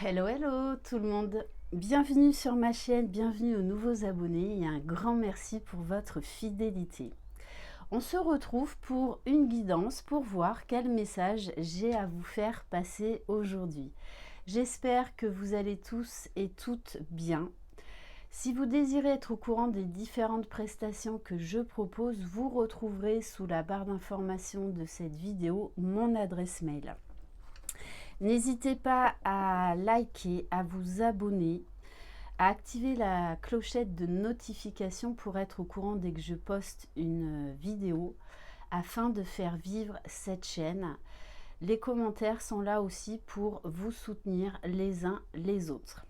Hello, hello tout le monde. Bienvenue sur ma chaîne, bienvenue aux nouveaux abonnés et un grand merci pour votre fidélité. On se retrouve pour une guidance pour voir quel message j'ai à vous faire passer aujourd'hui. J'espère que vous allez tous et toutes bien. Si vous désirez être au courant des différentes prestations que je propose, vous retrouverez sous la barre d'information de cette vidéo mon adresse mail. N'hésitez pas à liker, à vous abonner, à activer la clochette de notification pour être au courant dès que je poste une vidéo afin de faire vivre cette chaîne. Les commentaires sont là aussi pour vous soutenir les uns les autres.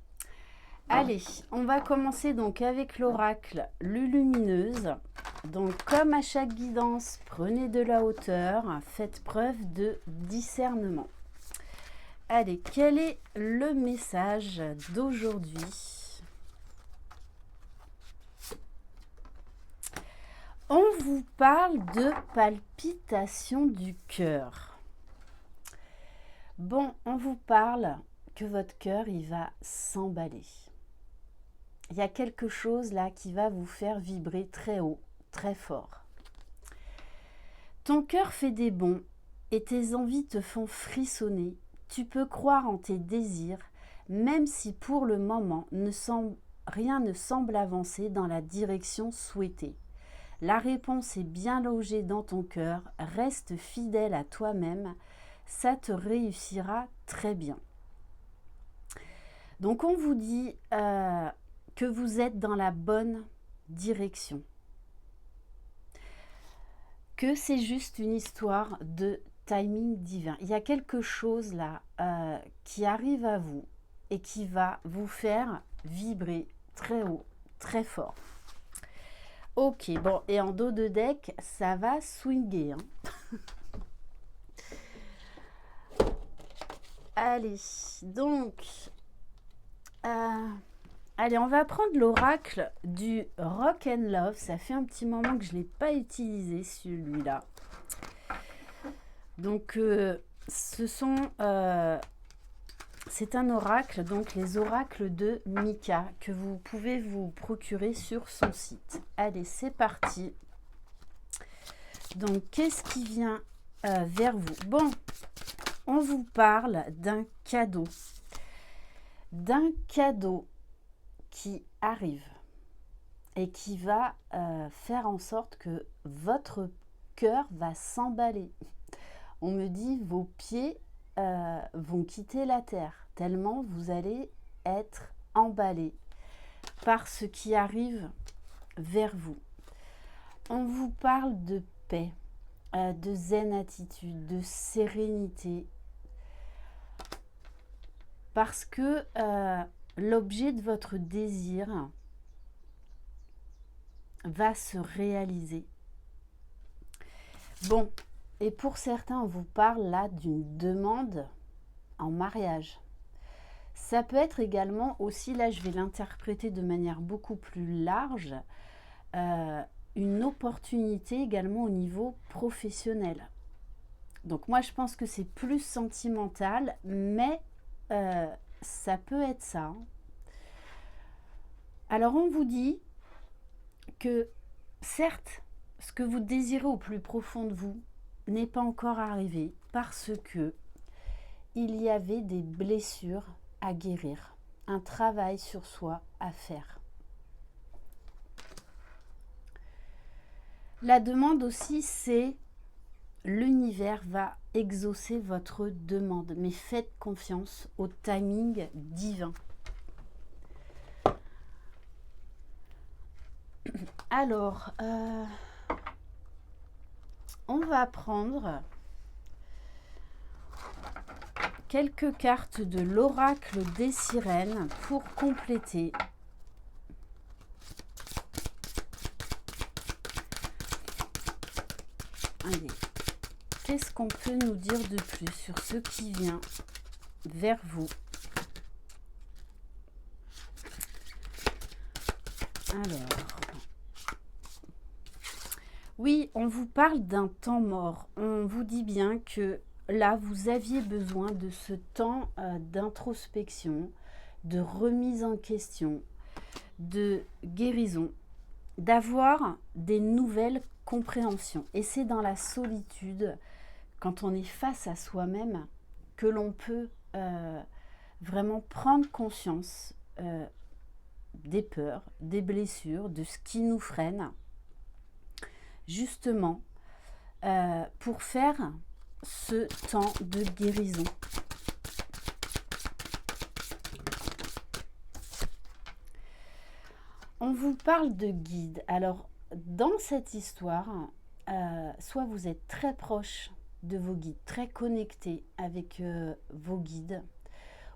Allez, on va commencer donc avec l'oracle Lulumineuse. Donc comme à chaque guidance, prenez de la hauteur, faites preuve de discernement. Allez, quel est le message d'aujourd'hui? On vous parle de palpitations du cœur. Bon, on vous parle que votre cœur, il va s'emballer. Il y a quelque chose là qui va vous faire vibrer très haut, très fort. Ton cœur fait des bonds et tes envies te font frissonner. Tu peux croire en tes désirs, même si pour le moment rien ne semble avancer dans la direction souhaitée. La réponse est bien logée dans ton cœur, reste fidèle à toi-même, ça te réussira très bien. Donc on vous dit que vous êtes dans la bonne direction, que c'est juste une histoire de timing divin. Il y a quelque chose là qui arrive à vous et qui va vous faire vibrer très haut, très fort. Ok, bon, et en dos de deck, ça va swinguer. Allez, donc, allez, on va prendre l'oracle du Rock and Love. Ça fait un petit moment que je ne l'ai pas utilisé, celui-là. Donc, c'est un oracle, donc les oracles de Mika, que vous pouvez vous procurer sur son site. Allez, c'est parti. Donc, qu'est-ce qui vient vers vous? Bon, on vous parle d'un cadeau. D'un cadeau qui arrive et qui va faire en sorte que votre cœur va s'emballer. On me dit vos pieds vont quitter la terre, tellement vous allez être emballé par ce qui arrive vers vous. On vous parle de paix, de zen attitude, de sérénité, parce que l'objet de votre désir va se réaliser. Bon, et pour certains, on vous parle là d'une demande en mariage. Ça peut être également aussi, là je vais l'interpréter de manière beaucoup plus large, une opportunité également au niveau professionnel. Donc moi je pense que c'est plus sentimental, mais ça peut être ça. Alors on vous dit que certes, ce que vous désirez au plus profond de vous n'est pas encore arrivé parce que il y avait des blessures à guérir, un travail sur soi à faire. La demande aussi, c'est l'univers va exaucer votre demande, mais faites confiance au timing divin. Alors, on va prendre quelques cartes de l'oracle des sirènes pour compléter. Allez, qu'est-ce qu'on peut nous dire de plus sur ce qui vient vers vous? Alors, oui, on vous parle d'un temps mort. On vous dit bien que là, vous aviez besoin de ce temps d'introspection, de remise en question, de guérison, d'avoir des nouvelles compréhensions. Et c'est dans la solitude, quand on est face à soi-même, que l'on peut vraiment prendre conscience des peurs, des blessures, de ce qui nous freine, justement pour faire ce temps de guérison. On vous parle de guides. Alors, dans cette histoire, soit vous êtes très proche de vos guides, très connecté avec vos guides,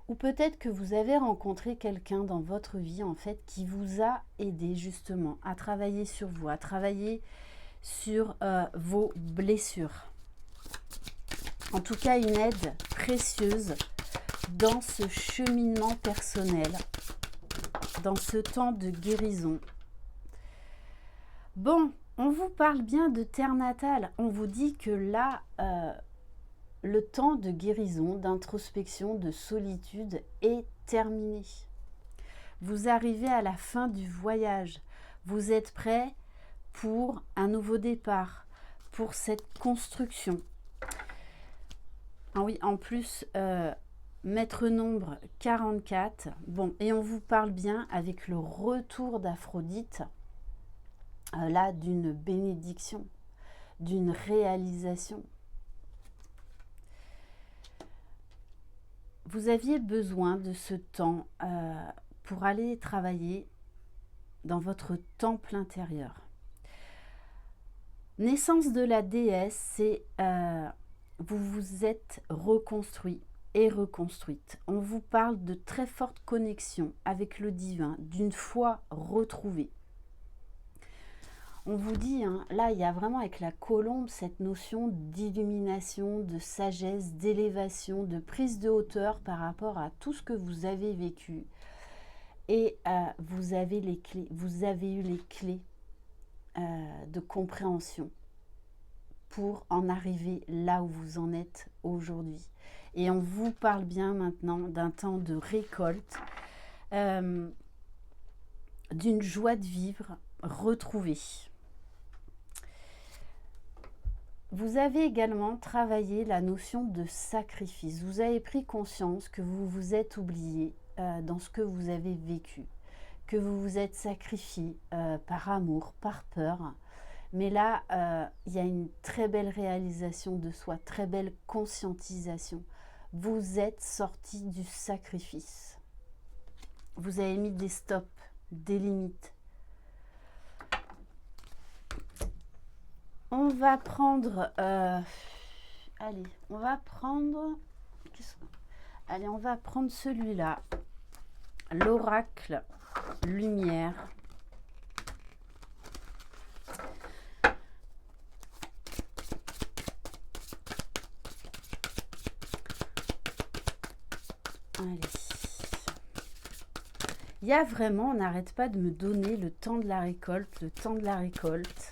ou peut-être que vous avez rencontré quelqu'un dans votre vie, en fait, qui vous a aidé justement à travailler sur vous, à travailler sur vos blessures. En tout cas, une aide précieuse dans ce cheminement personnel, dans ce temps de guérison. Bon, on vous parle bien de terre natale. On vous dit que là, le temps de guérison, d'introspection, de solitude est terminé. Vous arrivez à la fin du voyage. Vous êtes prêt pour un nouveau départ, pour cette construction. Ah oui, en plus, maître nombre 44. Bon, et on vous parle bien avec le retour d'Aphrodite, là, d'une bénédiction, d'une réalisation. Vous aviez besoin de ce temps pour aller travailler dans votre temple intérieur. Naissance de la déesse, c'est vous vous êtes reconstruit et reconstruite. On vous parle de très forte connexion avec le divin, d'une foi retrouvée. On vous dit, hein, là, il y a vraiment avec la colombe cette notion d'illumination, de sagesse, d'élévation, de prise de hauteur par rapport à tout ce que vous avez vécu. Et vous avez les clés, vous avez eu les clés de compréhension pour en arriver là où vous en êtes aujourd'hui. Et on vous parle bien maintenant d'un temps de récolte, d'une joie de vivre retrouvée. Vous avez également travaillé la notion de sacrifice. Vous avez pris conscience que vous vous êtes oublié dans ce que vous avez vécu, que vous vous êtes sacrifié par amour, par peur. Mais là, il y a une très belle réalisation de soi, très belle conscientisation. Vous êtes sorti du sacrifice. Vous avez mis des stops, des limites. On va prendre... allez, on va prendre... Allez, on va prendre celui-là. L'oracle lumière. Allez. Il y a vraiment, on n'arrête pas de me donner le temps de la récolte, le temps de la récolte.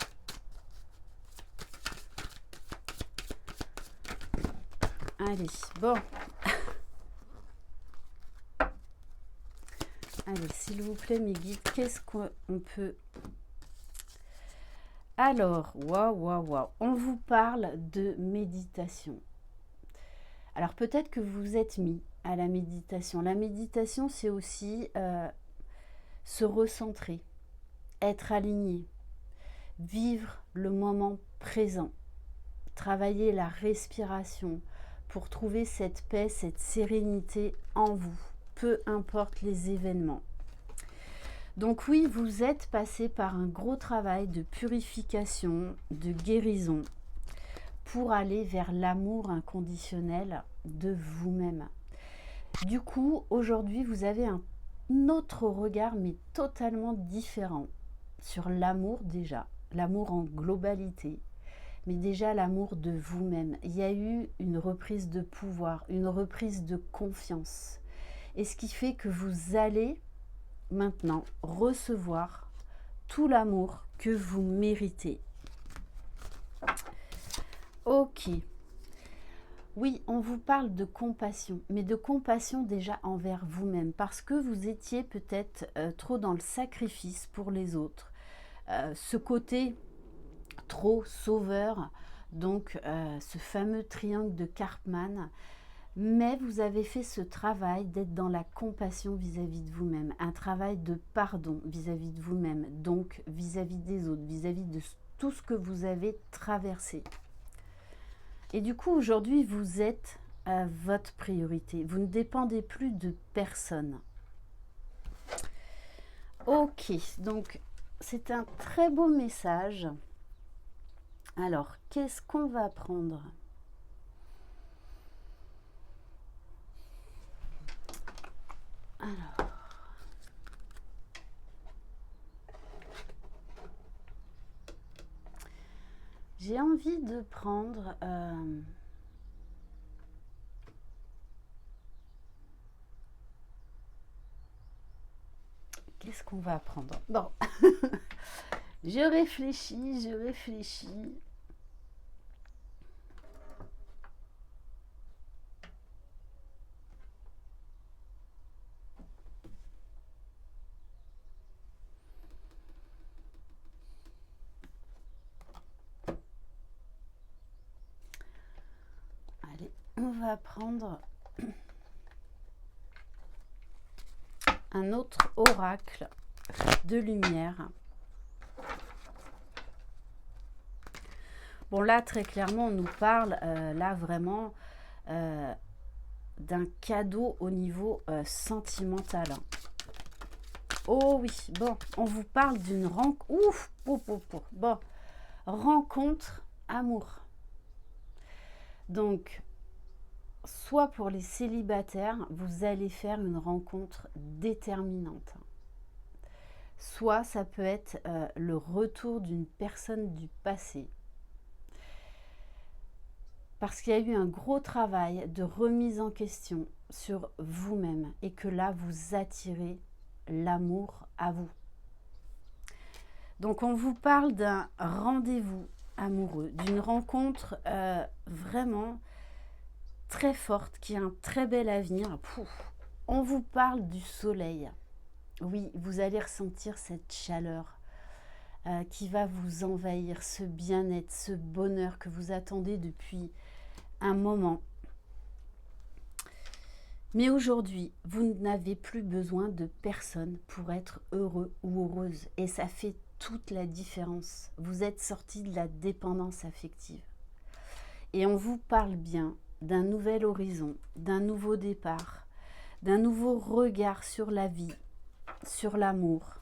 Allez, bon. Allez, s'il vous plaît, mes guides, qu'est-ce qu'on peut... Alors, waouh, on vous parle de méditation. Alors, peut-être que vous vous êtes mis à la méditation. La méditation, c'est aussi se recentrer, être aligné, vivre le moment présent, travailler la respiration pour trouver cette paix, cette sérénité en vous, peu importe les événements. Donc oui, vous êtes passé par un gros travail de purification, de guérison, pour aller vers l'amour inconditionnel de vous-même. Du coup, aujourd'hui, vous avez un autre regard, mais totalement différent, sur l'amour déjà, l'amour en globalité, mais déjà l'amour de vous-même. Il y a eu une reprise de pouvoir, une reprise de confiance. Et ce qui fait que vous allez maintenant recevoir tout l'amour que vous méritez. Ok. Oui, on vous parle de compassion, mais de compassion déjà envers vous-même, parce que vous étiez peut-être trop dans le sacrifice pour les autres. Ce côté trop sauveur, donc ce fameux triangle de Karpman, mais vous avez fait ce travail d'être dans la compassion vis-à-vis de vous-même, un travail de pardon vis-à-vis de vous-même, donc vis-à-vis des autres, vis-à-vis de tout ce que vous avez traversé. Et du coup, aujourd'hui, vous êtes votre priorité. Vous ne dépendez plus de personne. Ok, donc c'est un très beau message. Alors, qu'est-ce qu'on va prendre? Alors, j'ai envie de prendre... qu'est-ce qu'on va prendre? Bon, je réfléchis, je réfléchis. Allez, on va prendre un autre oracle de lumière. Bon, là, très clairement, on nous parle, là, vraiment, d'un cadeau au niveau sentimental. Oh oui, bon, on vous parle d'une rencontre. Ouf, bon, rencontre amour. Donc, soit pour les célibataires, vous allez faire une rencontre déterminante. Soit ça peut être le retour d'une personne du passé. Parce qu'il y a eu un gros travail de remise en question sur vous-même et que là, vous attirez l'amour à vous. Donc, on vous parle d'un rendez-vous amoureux, d'une rencontre vraiment très forte, qui a un très bel avenir. Pouf. On vous parle du soleil. Oui, vous allez ressentir cette chaleur qui va vous envahir, ce bien-être, ce bonheur que vous attendez depuis un moment. Mais aujourd'hui, vous n'avez plus besoin de personne pour être heureux ou heureuse. Et ça fait toute la différence. Vous êtes sorti de la dépendance affective. Et on vous parle bien d'un nouvel horizon, d'un nouveau départ, d'un nouveau regard sur la vie, sur l'amour.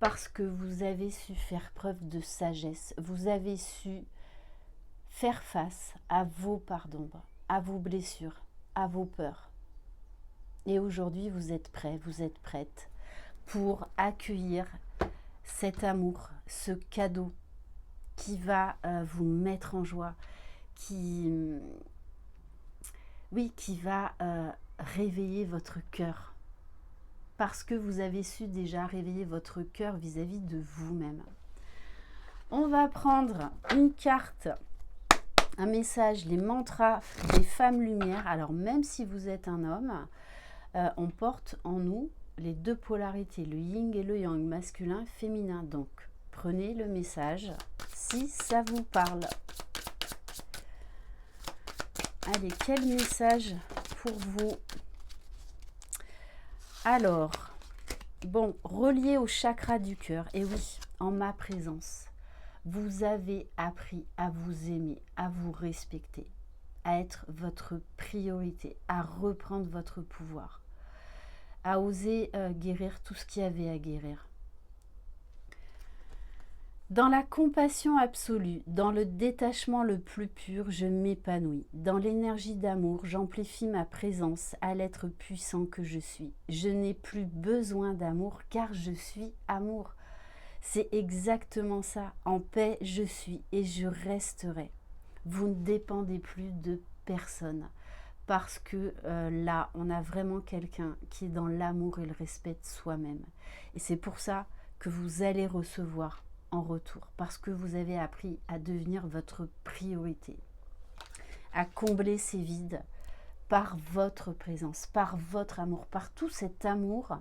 Parce que vous avez su faire preuve de sagesse, vous avez su faire face à vos parts d'ombre, à vos blessures, à vos peurs. Et aujourd'hui, vous êtes prêts, vous êtes prêtes pour accueillir cet amour, ce cadeau qui va vous mettre en joie, qui va réveiller votre cœur. Parce que vous avez su déjà réveiller votre cœur vis-à-vis de vous-même. On va prendre une carte, un message, les mantras des femmes lumière. Alors même si vous êtes un homme, on porte en nous les deux polarités, le yin et le yang, masculin, féminin. Donc prenez le message si ça vous parle. Allez, quel message pour vous? Alors, bon, relié au chakra du cœur, et oui, en ma présence, vous avez appris à vous aimer, à vous respecter, à être votre priorité, à reprendre votre pouvoir, à oser guérir tout ce qu'il y avait à guérir. Dans la compassion absolue, dans le détachement le plus pur, je m'épanouis. Dans l'énergie d'amour, j'amplifie ma présence à l'être puissant que je suis. Je n'ai plus besoin d'amour car je suis amour. C'est exactement ça. En paix, je suis et je resterai. Vous ne dépendez plus de personne. Parce que là, on a vraiment quelqu'un qui est dans l'amour et le respect de soi-même. Et c'est pour ça que vous allez recevoir en retour, parce que vous avez appris à devenir votre priorité. à combler ces vides par votre présence, par votre amour, par tout cet amour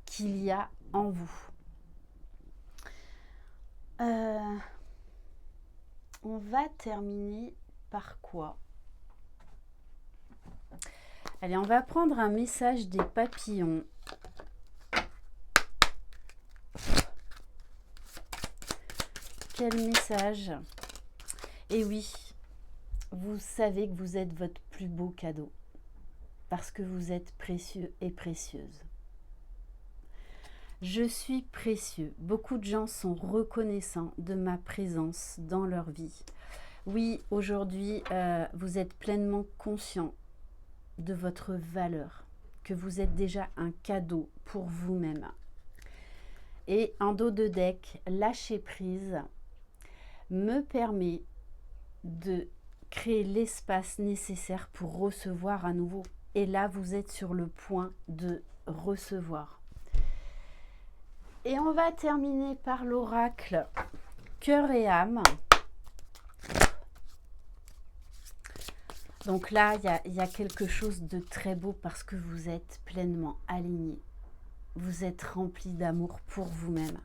qu'il y a en vous. On va terminer par quoi? Allez, on va prendre un message des papillons. Quel message? Et oui, vous savez que vous êtes votre plus beau cadeau, parce que vous êtes précieux et précieuse. Je suis précieux. Beaucoup de gens sont reconnaissants de ma présence dans leur vie. Oui, aujourd'hui, vous êtes pleinement conscient de votre valeur, que vous êtes déjà un cadeau pour vous-même. Et en dos de deck, lâcher prise me permet de créer l'espace nécessaire pour recevoir à nouveau. Et là, vous êtes sur le point de recevoir. Et on va terminer par l'oracle cœur et âme. Donc là, il y a quelque chose de très beau parce que vous êtes pleinement aligné. Vous êtes rempli d'amour pour vous-même.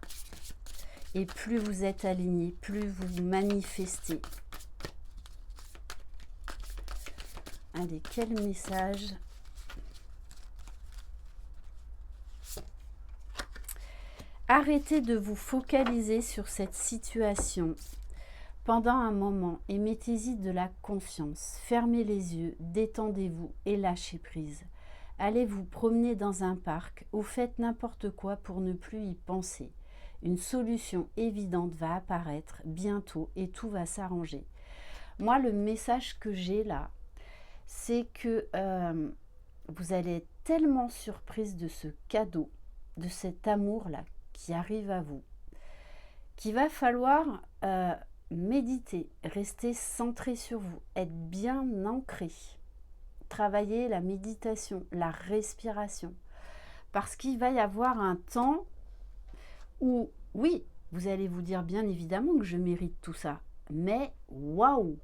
Et plus vous êtes aligné, plus vous manifestez. Allez, quel message? Arrêtez de vous focaliser sur cette situation pendant un moment et mettez-y de la confiance. Fermez les yeux, détendez-vous et lâchez prise. Allez vous promener dans un parc ou faites n'importe quoi pour ne plus y penser. Une solution évidente va apparaître bientôt et tout va s'arranger. Moi, le message que j'ai là, c'est que vous allez être tellement surprise de ce cadeau, de cet amour-là qui arrive à vous, qu'il va falloir méditer, rester centré sur vous, être bien ancré, travailler la méditation, la respiration, parce qu'il va y avoir un temps où, oui, vous allez vous dire bien évidemment que je mérite tout ça, mais waouh,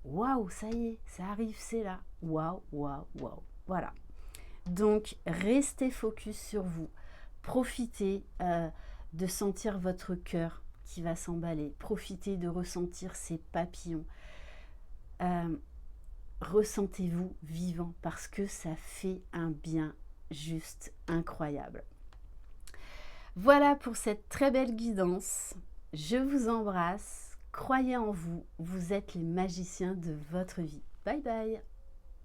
waouh, ça y est, ça arrive, c'est là, waouh, waouh, waouh, voilà. Donc, restez focus sur vous, profitez de sentir votre cœur qui va s'emballer, profitez de ressentir ces papillons. Ressentez-vous vivant parce que ça fait un bien juste incroyable. Voilà pour cette très belle guidance. Je vous embrasse. Croyez en vous. Vous êtes les magiciens de votre vie. Bye bye.